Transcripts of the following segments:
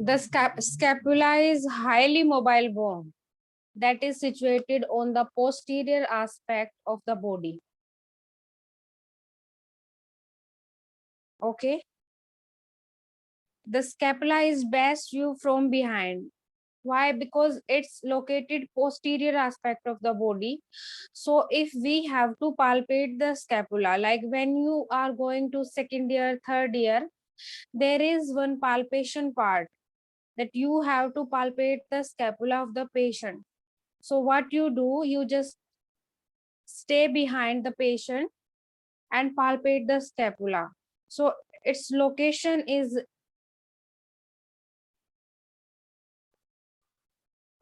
The scapula is highly mobile bone that is situated on the posterior aspect of the body. Okay. The scapula is best viewed from behind. Why? Because it's located posterior aspect of the body. So if we have to palpate the scapula, like when you are going to second year, third year, there is one palpation part that you have to palpate the scapula of the patient. So what you do, you just stay behind the patient and palpate the scapula. So its location is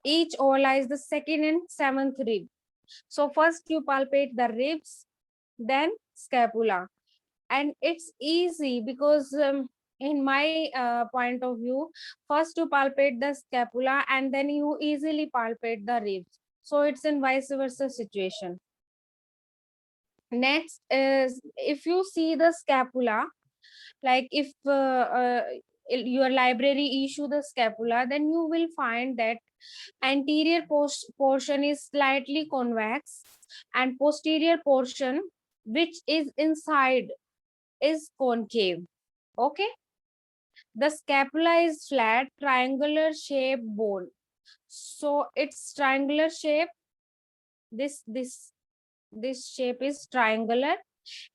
each overlies the second and seventh rib. So first you palpate the ribs, then scapula. And it's easy because in my point of view, first you palpate the scapula and then you easily palpate the ribs. So it's in vice versa situation. Next is if you see the scapula, like if your library issue the scapula, then you will find that anterior portion is slightly convex and posterior portion which is inside is concave. Okay. The scapula is flat triangular shaped bone. So it's triangular shape. This shape is triangular.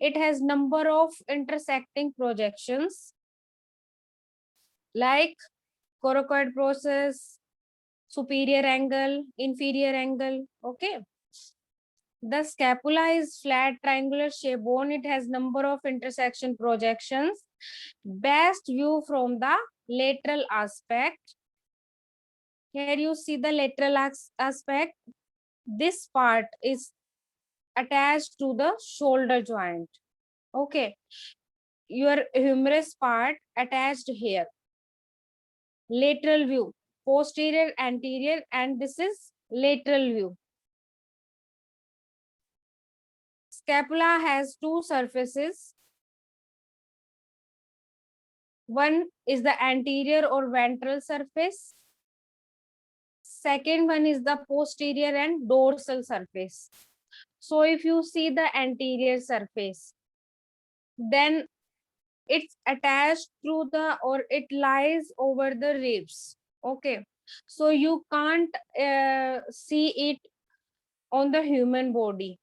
It has number of intersecting projections like coracoid process, superior angle, inferior angle. Okay. The scapula is flat triangular shape bone. It has number of intersection projections. Best view from the lateral aspect. Here you see the lateral aspect. This part is attached to the shoulder joint. Okay. Your humerus part attached here. Lateral view, posterior, anterior, and this is lateral view. Scapula has two surfaces. One is the anterior or ventral surface. Second one is the posterior and dorsal surface. So if you see the anterior surface, then it's attached to the or it lies over the ribs. Okay. So you can't see it on the human body.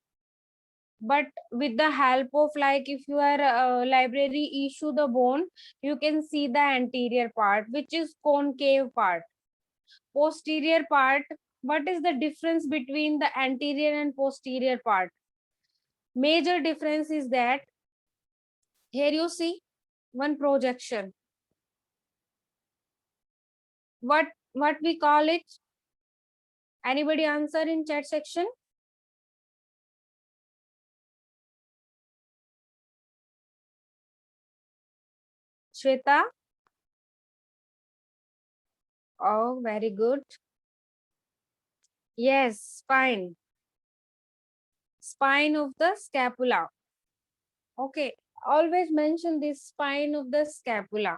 But with the help of, like, if you are library issue the bone, you can see the anterior part which is concave part. Posterior part, what is the difference between the anterior and posterior part? Major difference is that here you see one projection. What we call it? Anybody answer in chat section? Shweta? Oh, very good. Yes, spine. Spine of the scapula. Okay, always mention this spine of the scapula.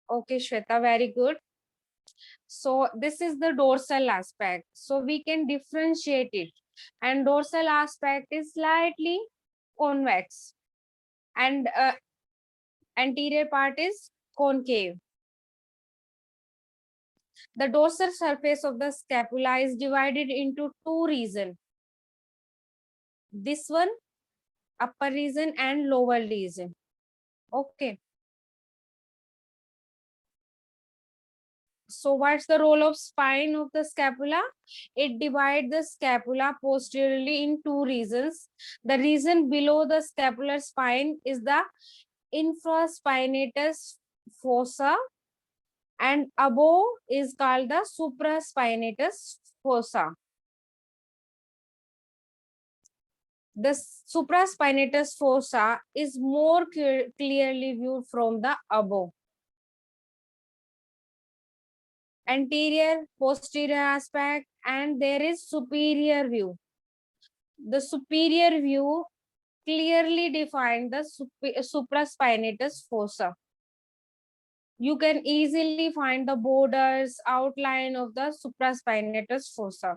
Okay, Shweta, very good. So this is the dorsal aspect. So we can differentiate it. And dorsal aspect is slightly convex. And anterior part is concave. The dorsal surface of the scapula is divided into two regions. This one, upper region, and lower region. Okay. So what's the role of spine of the scapula? It divides the scapula posteriorly in two regions. The region below the scapular spine is the infraspinatus fossa, and above is called the supraspinatus fossa. The supraspinatus fossa is more clearly viewed from the above. Anterior, posterior aspect, and there is superior view. The superior view clearly defined the supraspinatus fossa. you can easily find the borders outline of the supraspinatus fossa.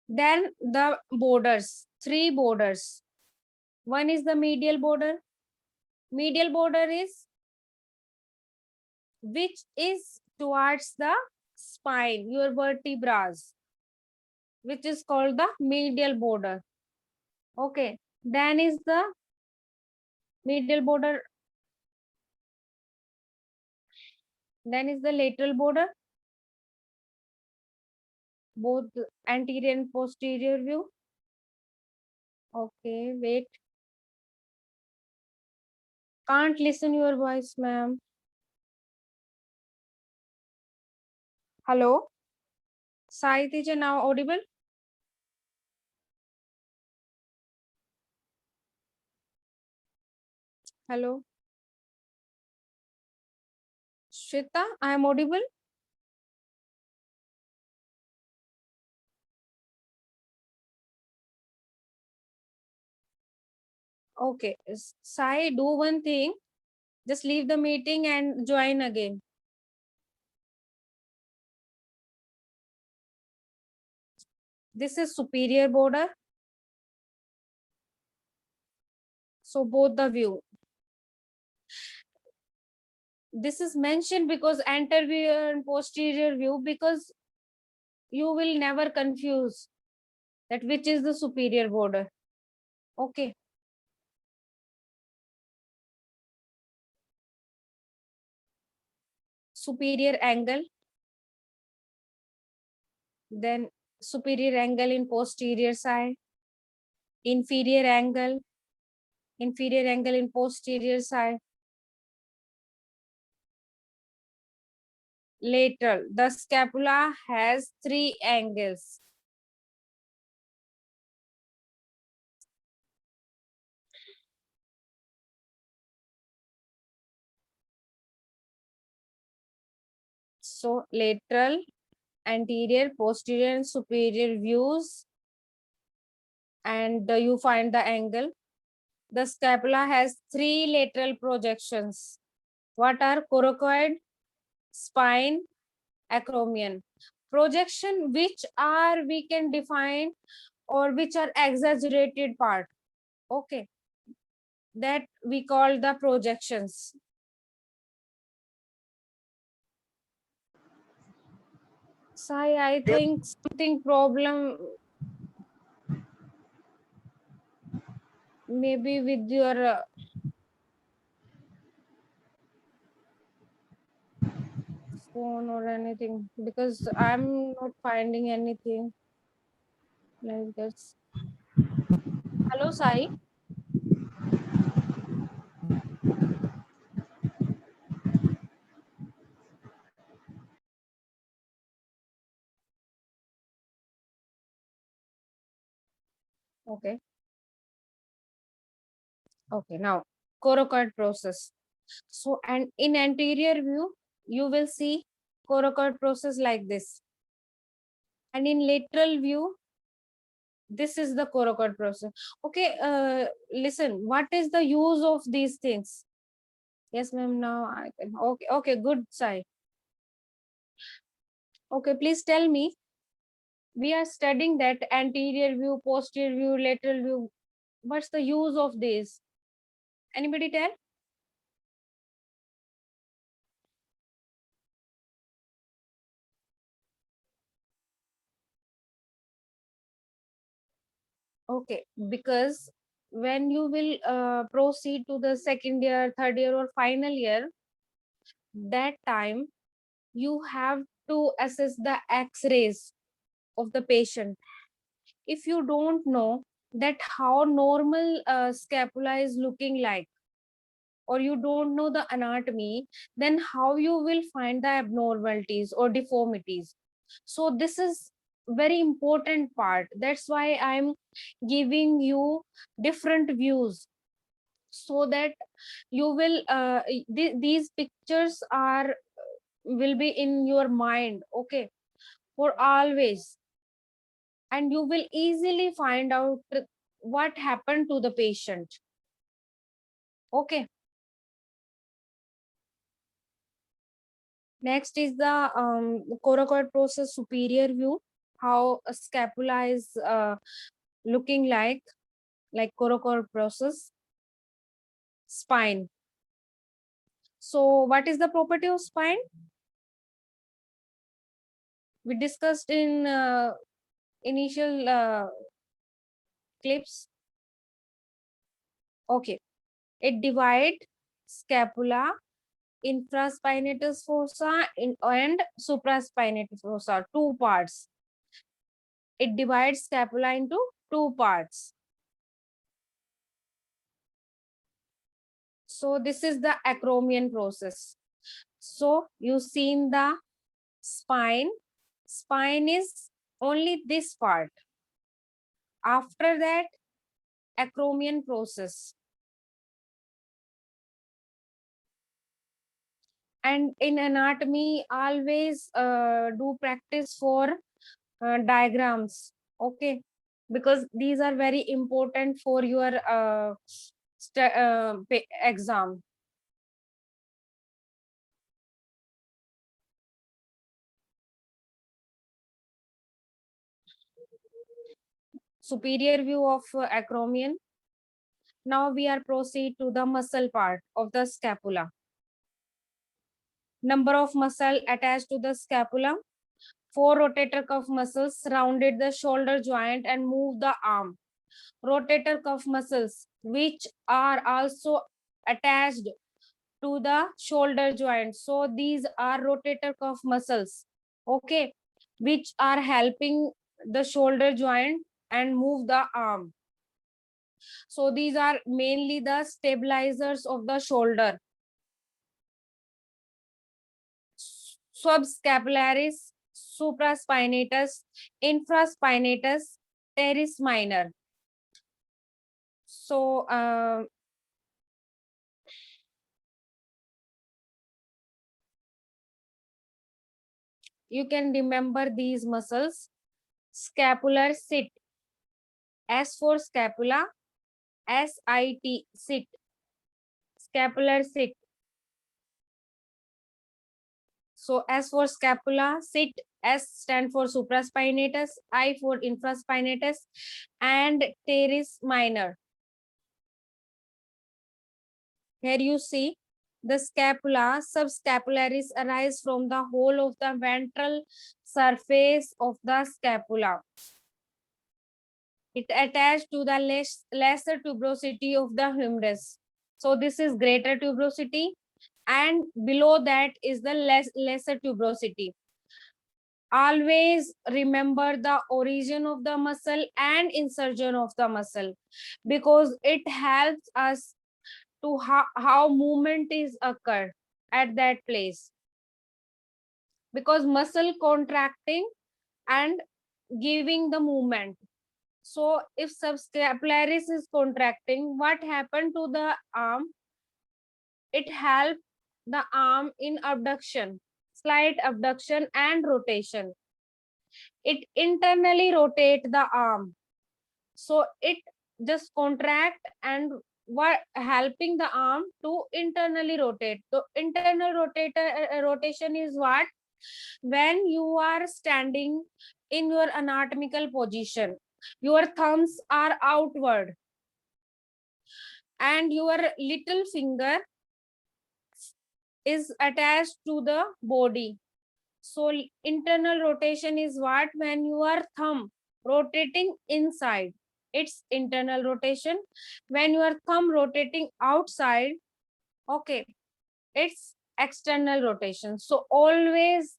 Then the borders, three borders. One is the medial border. Medial border is which is towards the spine, your vertebrae, which is called the medial border. Okay, then is the medial border, then is the lateral border, both anterior and posterior view. Okay, wait. Can't listen your voice, ma'am. Hello? Sai teacher, now audible? Hello? Shweta, I am audible? Okay. Sai, do one thing. Just leave the meeting and join again. This is superior border. So both the view. This is mentioned because anterior and posterior view, because you will never confuse that which is the superior border. Okay. Superior angle, then superior angle in posterior side, inferior angle in posterior side, lateral. The scapula has three angles. So lateral, anterior, posterior, and superior views, and you find the angle. The scapula has three lateral projections. What are coracoid, spine, acromion? Projection which are we can define or which are exaggerated part. Okay, that we call the projections. Sai, I think something problem maybe with your phone or anything, because I'm not finding anything like this. Hello, Sai. Okay. Okay. Now, coracoid process. So, and in anterior view, you will see coracoid process like this. And in lateral view, this is the coracoid process. Okay. Listen, what is the use of these things? Yes, ma'am. Now I can. Okay. Okay. Good, Sai. Okay. Please tell me. We are studying that anterior view, posterior view, lateral view. What's the use of these? Anybody tell? Okay, because when you will proceed to the second year, third year, or final year, that time you have to assess the x-rays of the patient. If you don't know that how normal scapula is looking like, or you don't know the anatomy, then how you will find the abnormalities or deformities? So this is very important part. That's why I'm giving you different views, so that you will these pictures are will be in your mind, okay, for always, and you will easily find out what happened to the patient. Okay. Next is the coracoid process superior view, how a scapula is looking like coracoid process. Spine. So what is the property of spine? We discussed in initial clips. Okay, it divide scapula, infraspinatus fossa and supraspinatus fossa, two parts. It divides scapula into two parts. So this is the acromion process. So you seen the spine. Spine is only this part. After that, acromion process. And in anatomy, always do practice for diagrams. Okay, because these are very important for your exam. Superior view of acromion. Now we are proceed to the muscle part of the scapula. Number of muscle attached to the scapula. 4 rotator cuff muscles surrounded the shoulder joint and move the arm. Rotator cuff muscles, which are also attached to the shoulder joint. So these are rotator cuff muscles, okay, which are helping the shoulder joint and move the arm. So these are mainly the stabilizers of the shoulder. Subscapularis, supraspinatus, infraspinatus, teres minor. So you can remember these muscles. Scapular sit. S for scapula, SIT, sit. Scapular sit. So S for scapula, sit, S stand for supraspinatus, I for infraspinatus, and teres minor. Here you see the scapula, subscapularis arise from the whole of the ventral surface of the scapula. It attached to the lesser tuberosity of the humerus. So this is greater tuberosity, and below that is the lesser tuberosity. Always remember the origin of the muscle and insertion of the muscle, because it helps us to how movement is occurred at that place, because muscle contracting and giving the movement. So if subscapularis is contracting, what happened to the arm? It helped the arm in abduction, slight abduction and rotation. It internally rotate the arm. So it just contract and what helping the arm to internally rotate. So internal rotation is what? When you are standing in your anatomical position, your thumbs are outward and your little finger is attached to the body. So internal rotation is what? When your thumb rotating inside, it's internal rotation. When your thumb rotating outside, okay, it's external rotation. So always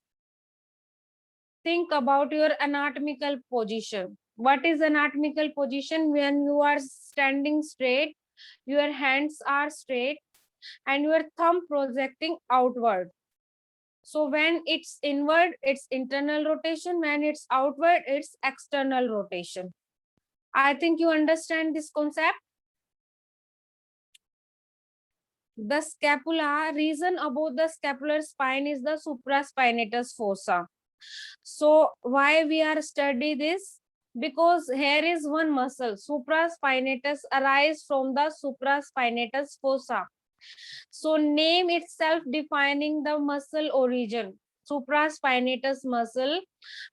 think about your anatomical position. What is anatomical position? When you are standing straight, your hands are straight and your thumb projecting outward. So when it's inward, it's internal rotation. When it's outward, it's external rotation. I think you understand this concept. The scapula, reason about the scapular spine is the supraspinatus fossa. So why we are study this? Because here is one muscle, supraspinatus, arise from the supraspinatus fossa. So name itself defining the muscle origin. Supraspinatus muscle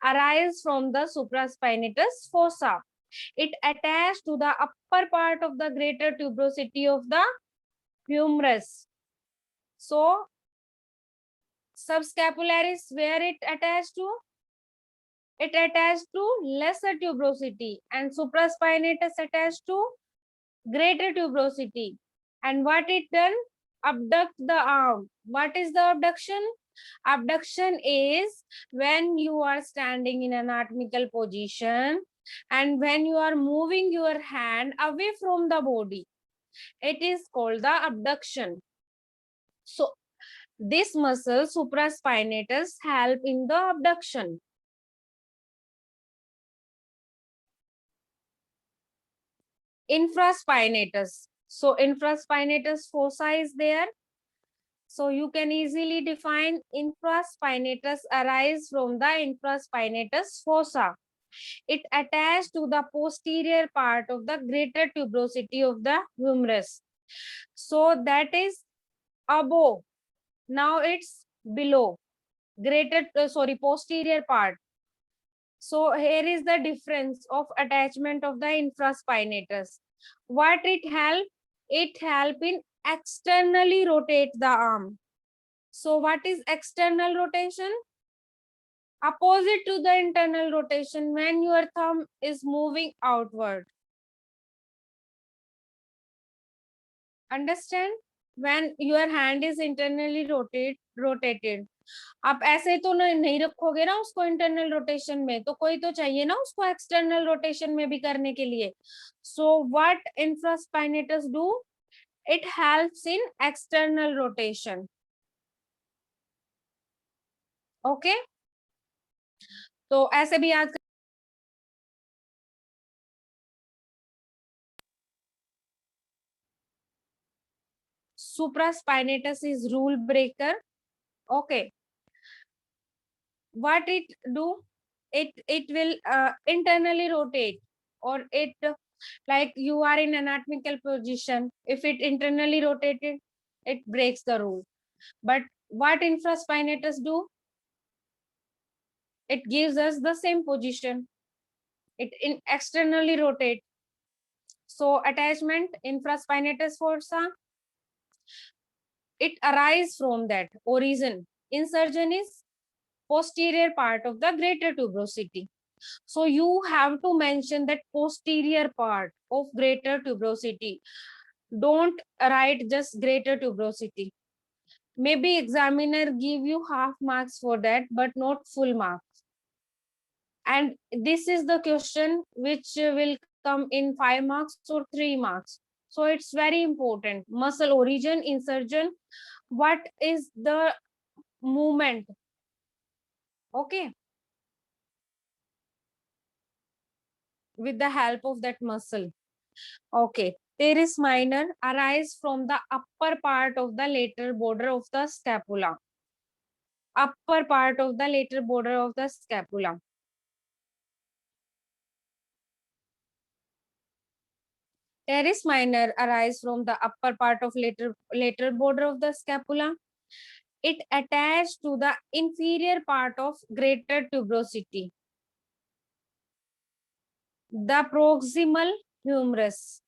arises from the supraspinatus fossa. It attached to the upper part of the greater tuberosity of the humerus. So subscapularis, where it attached to? It attached to lesser tuberosity, and supraspinatus attached to greater tuberosity. And what it done? Abduct the arm. What is the abduction? Abduction is when you are standing in anatomical position and when you are moving your hand away from the body. It is called the abduction. So this muscle, supraspinatus, help in the abduction. Infraspinatus. So infraspinatus fossa is there. So you can easily define infraspinatus arise from the infraspinatus fossa. It attached to the posterior part of the greater tuberosity of the humerus. So that is above. Now it's below. Posterior part. So here is the difference of attachment of the infraspinatus. What it help? It help in externally rotate the arm. So what is external rotation? Opposite to the internal rotation, when your thumb is moving outward. Understand? When your hand is internally rotated. आप ऐसे तो नहीं रखोगे ना उसको internal rotation में, तो कोई तो चाहिए ना उसको एक्सटर्नल रोटेशन में भी करने के लिए. So what infraspinatus do? It helps in external rotation. Okay, तो ऐसे भी याद. Supraspinatus is rule breaker. Okay, what it do? It will internally rotate, or it like you are in anatomical position. If it internally rotated, it breaks the rule. But what infraspinatus do? It gives us the same position. It externally rotate. So attachment infraspinatus fossa, it arises from that origin. Insertion is posterior part of the greater tuberosity. So you have to mention that posterior part of greater tuberosity. Don't write just greater tuberosity. Maybe examiner give you half marks for that, but not full marks. And this is the question which will come in 5 marks or 3 marks. So it's very important. Muscle origin, insertion, what is the movement? Okay, with the help of that muscle. Okay, teres minor arise from the upper part of the lateral border of the scapula. Upper part of the lateral border of the scapula. Teres minor arise from the upper part of lateral border of the scapula. It attached to the inferior part of greater tuberosity. The proximal humerus.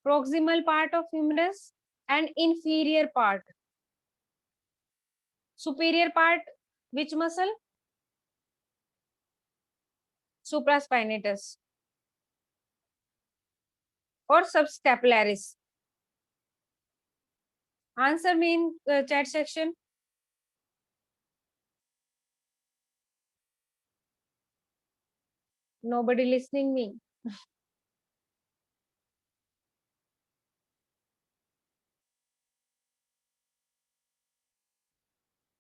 Proximal part of humerus and inferior part. Superior part, which muscle? Supraspinatus or subscapularis. Answer me in the chat section. Nobody listening me.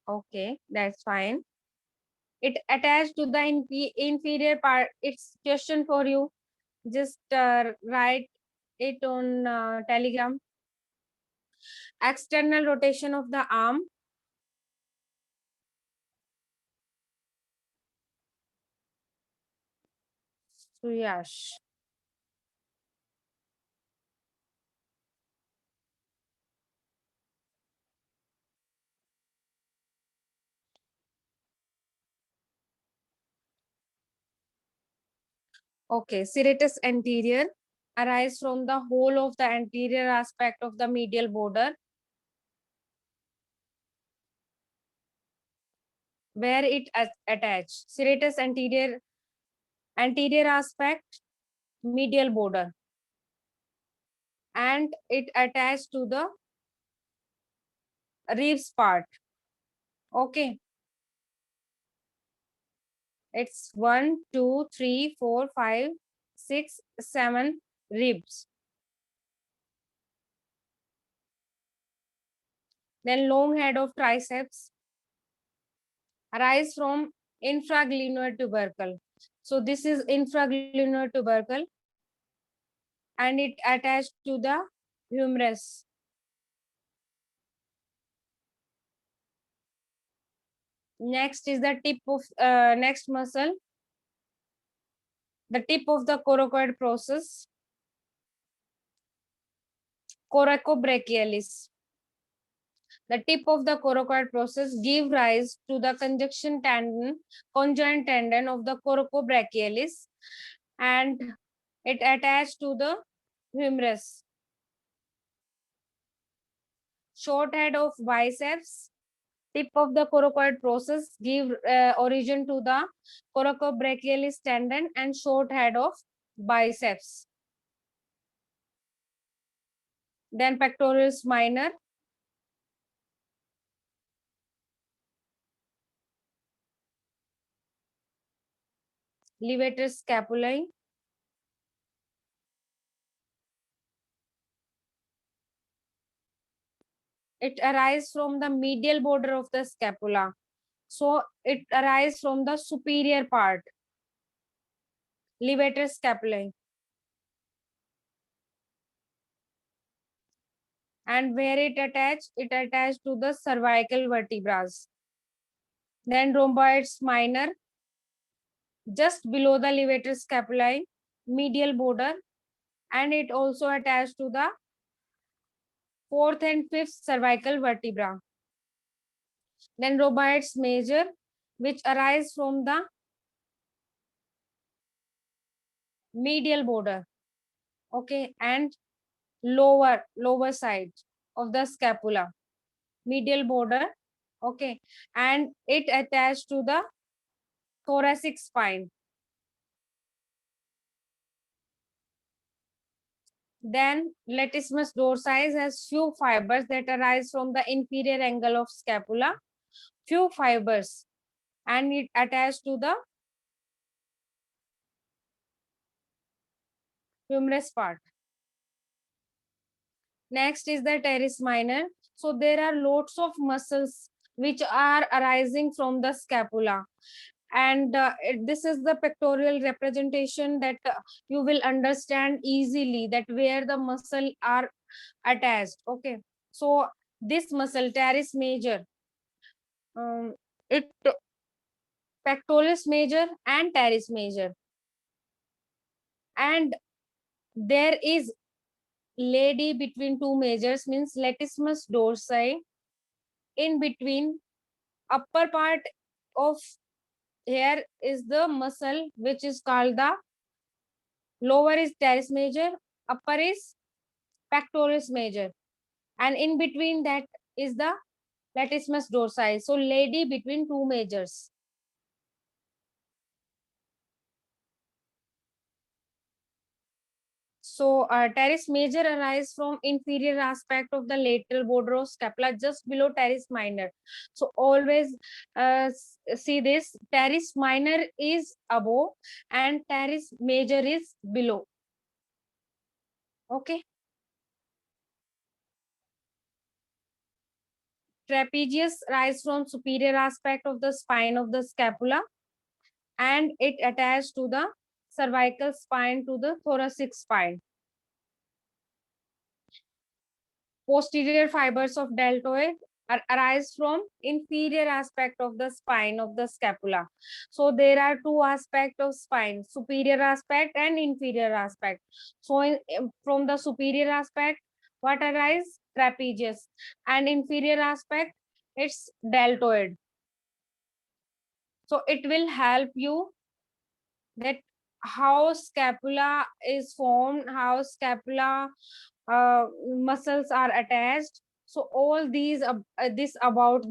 Okay, that's fine. It attached to the inferior part. It's question for you. Just write it on Telegram. External rotation of the arm. Suyash. Okay, serratus anterior arise from the whole of the anterior aspect of the medial border where it attached. Serratus anterior aspect, medial border, and it attached to the ribs part. Okay, it's 1, 2, 3, 4, 5, 6, 7 ribs. Then long head of triceps arise from infraglenoid tubercle. So this is infraglenoid tubercle and it attached to the humerus. Next is the tip of next muscle, the tip of the coracoid process, coracobrachialis. The tip of the coracoid process give rise to the conjoint tendon of the coracobrachialis, and it attached to the humerus. Short head of biceps, tip of the coracoid process give origin to the coracobrachialis tendon and short head of biceps. Then pectoralis minor, levator scapulae, it arises from the medial border of the scapula. So it arises from the superior part, levator scapulae. And where it attached to the cervical vertebrae. Then rhomboids minor, just below the levator scapulae, medial border, and it also attached to the fourth and fifth cervical vertebra. Then rhomboids major, which arise from the medial border, okay, and lower side of the scapula, medial border, okay, and it attached to the thoracic spine. Then latissimus dorsi has few fibers that arise from the inferior angle of scapula, few fibers, and it attached to the humerus part. Next is the teres minor. So there are lots of muscles which are arising from the scapula, and this is the pictorial representation that you will understand easily that where the muscle are attached. Okay, so this muscle teres major, it pectoralis major and teres major, and there is lady between two majors, means latissimus dorsi. In between upper part of here is the muscle which is called the lower is teres major, upper is pectoralis major, and in between that is the latissimus dorsi. So lady between two majors. So teres major arises from inferior aspect of the lateral border of scapula just below teres minor. So always see this, teres minor is above and teres major is below. Okay. Trapezius rise from superior aspect of the spine of the scapula and it attached to the cervical spine to the thoracic spine. Posterior fibers of deltoid arise from inferior aspect of the spine of the scapula. So there are two aspects of spine, superior aspect and inferior aspect. So from the superior aspect, what arise? Trapezius, and inferior aspect, it's deltoid. So it will help you that how scapula is formed, how scapula muscles are attached. So all these this about